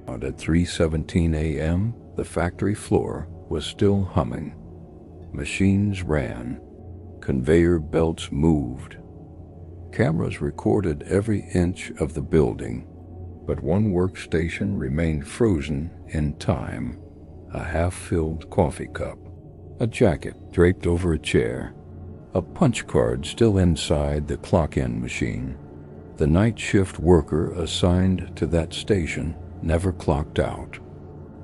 At 3:17 a.m., the factory floor was still humming. Machines ran. Conveyor belts moved. Cameras recorded every inch of the building, but one workstation remained frozen in time. A half-filled coffee cup, a jacket draped over a chair, a punch card still inside the clock-in machine. The night shift worker assigned to that station never clocked out.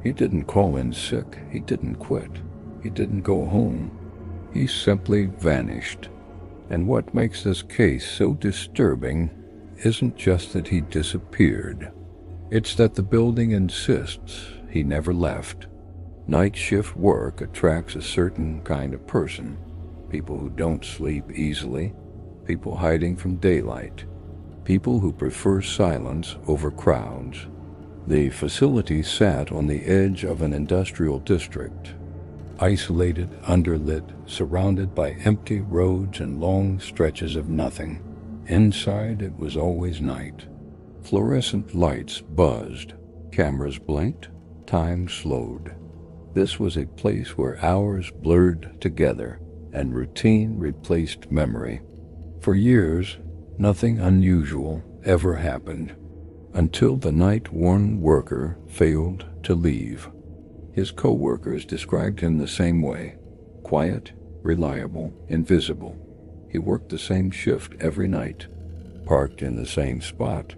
He didn't call in sick. He didn't quit. He didn't go home. He simply vanished. And what makes this case so disturbing isn't just that he disappeared. It's that the building insists he never left. Night shift work attracts a certain kind of person. People who don't sleep easily, people hiding from daylight, people who prefer silence over crowds. The facility sat on the edge of an industrial district, isolated, underlit, surrounded by empty roads and long stretches of nothing. Inside, it was always night. Fluorescent lights buzzed, cameras blinked, time slowed. This was a place where hours blurred together and routine replaced memory. For years, nothing unusual ever happened, until the night one worker failed to leave. His co-workers described him the same way: quiet, reliable, invisible. He worked the same shift every night, parked in the same spot,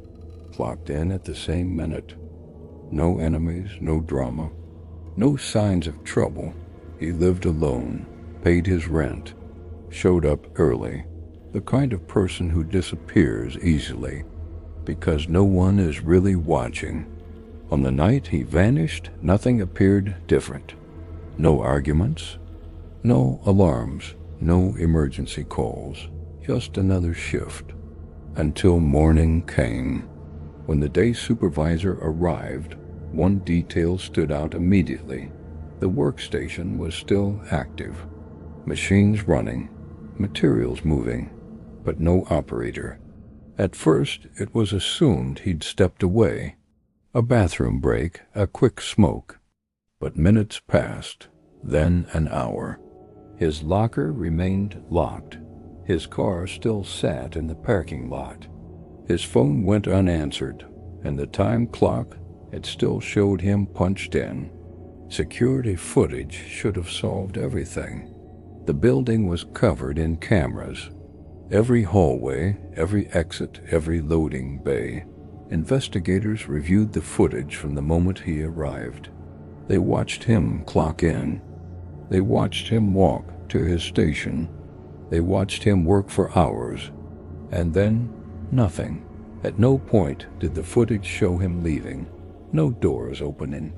clocked in at the same minute. No enemies, no drama, no signs of trouble. He lived alone, paid his rent, showed up early, the kind of person who disappears easily because no one is really watching. On the night he vanished, nothing appeared different. No arguments, no alarms, no emergency calls, just another shift. Until morning came. When the day supervisor arrived, one detail stood out immediately. The workstation was still active. Machines running, materials moving, but no operator. At first, it was assumed he'd stepped away. A bathroom break, a quick smoke. But minutes passed, then an hour. His locker remained locked. His car still sat in the parking lot. His phone went unanswered, and the time clock, it still showed him punched in. Security footage should have solved everything. The building was covered in cameras. Every hallway, every exit, every loading bay. Investigators reviewed the footage from the moment he arrived. They watched him clock in. They watched him walk to his station. They watched him work for hours. And then, nothing. At no point did the footage show him leaving. No doors opening.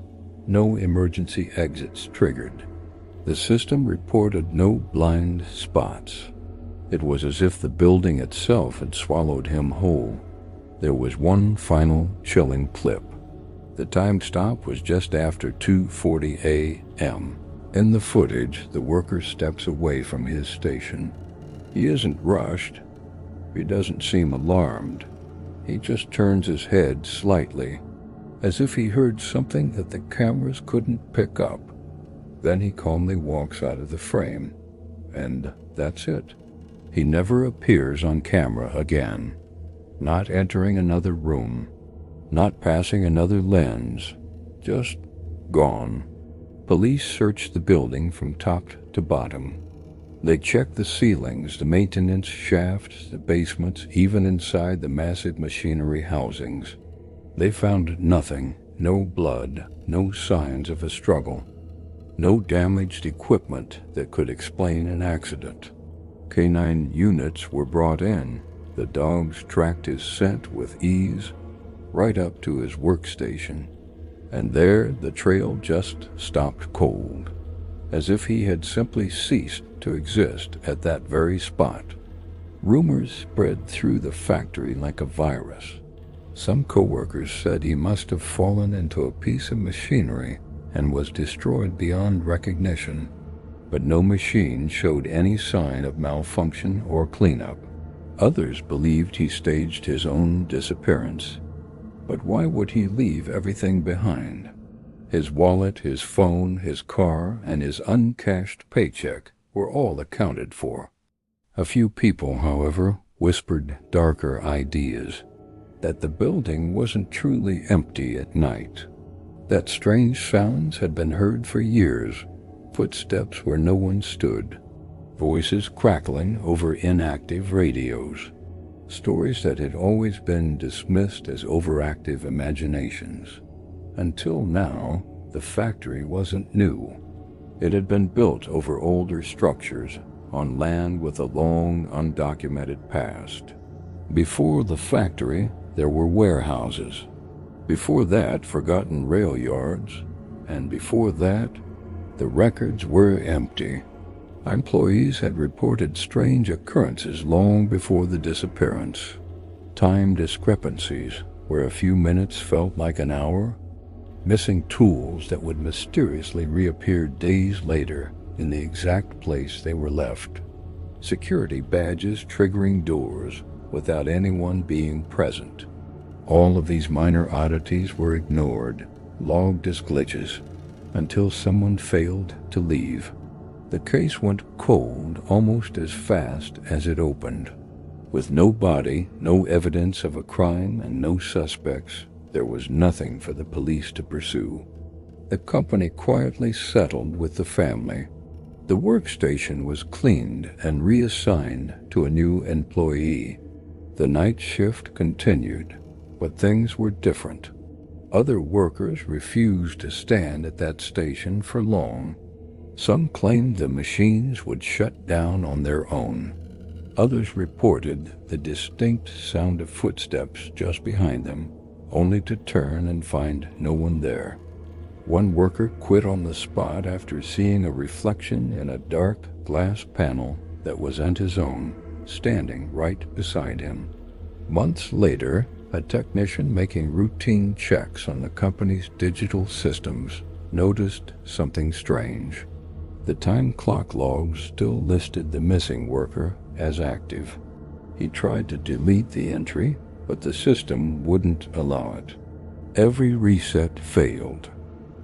No emergency exits triggered. The system reported no blind spots. It was as if the building itself had swallowed him whole. There was one final chilling clip. The time stop was just after 2:40 a.m. In the footage, the worker steps away from his station. He isn't rushed. He doesn't seem alarmed. He just turns his head slightly, as if he heard something that the cameras couldn't pick up. Then he calmly walks out of the frame. And that's it. He never appears on camera again. Not entering another room. Not passing another lens. Just gone. Police searched the building from top to bottom. They checked the ceilings, the maintenance shafts, the basements, even inside the massive machinery housings. They found nothing, no blood, no signs of a struggle, no damaged equipment that could explain an accident. Canine units were brought in. The dogs tracked his scent with ease, right up to his workstation. And there the trail just stopped cold, as if he had simply ceased to exist at that very spot. Rumors spread through the factory like a virus. Some coworkers said he must have fallen into a piece of machinery and was destroyed beyond recognition, but no machine showed any sign of malfunction or cleanup. Others believed he staged his own disappearance. But why would he leave everything behind? His wallet, his phone, his car, and his uncashed paycheck were all accounted for. A few people, however, whispered darker ideas, that the building wasn't truly empty at night, that strange sounds had been heard for years, footsteps where no one stood, voices crackling over inactive radios, stories that had always been dismissed as overactive imaginations. Until now, the factory wasn't new. It had been built over older structures on land with a long, undocumented past. Before the factory, there were warehouses. Before that, forgotten rail yards. And before that, the records were empty. Employees had reported strange occurrences long before the disappearance. Time discrepancies, where a few minutes felt like an hour. Missing tools that would mysteriously reappear days later in the exact place they were left. Security badges triggering doors without anyone being present. All of these minor oddities were ignored, logged as glitches, until someone failed to leave. The case went cold almost as fast as it opened. With no body, no evidence of a crime, and no suspects, there was nothing for the police to pursue. The company quietly settled with the family. The workstation was cleaned and reassigned to a new employee. The night shift continued, but things were different. Other workers refused to stand at that station for long. Some claimed the machines would shut down on their own. Others reported the distinct sound of footsteps just behind them, only to turn and find no one there. One worker quit on the spot after seeing a reflection in a dark glass panel that wasn't his own, standing right beside him. Months later, a technician making routine checks on the company's digital systems noticed something strange. The time clock logs still listed the missing worker as active. He tried to delete the entry, but the system wouldn't allow it. Every reset failed.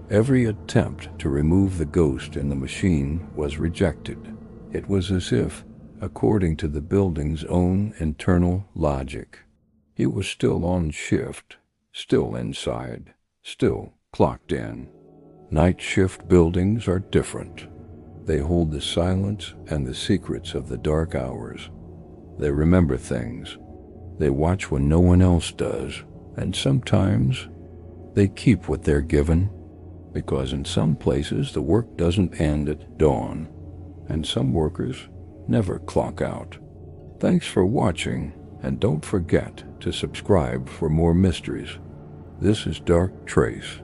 Every attempt to remove the ghost in the machine was rejected. It was as if, according to the building's own internal logic, he was still on shift, still inside, still clocked in. Night shift buildings are different. They hold the silence and the secrets of the dark hours. They remember things. They watch when no one else does, and sometimes they keep what they're given, because in some places the work doesn't end at dawn, and some workers never clock out. Thanks for watching, and don't forget to subscribe for more mysteries. This is Dark Trace.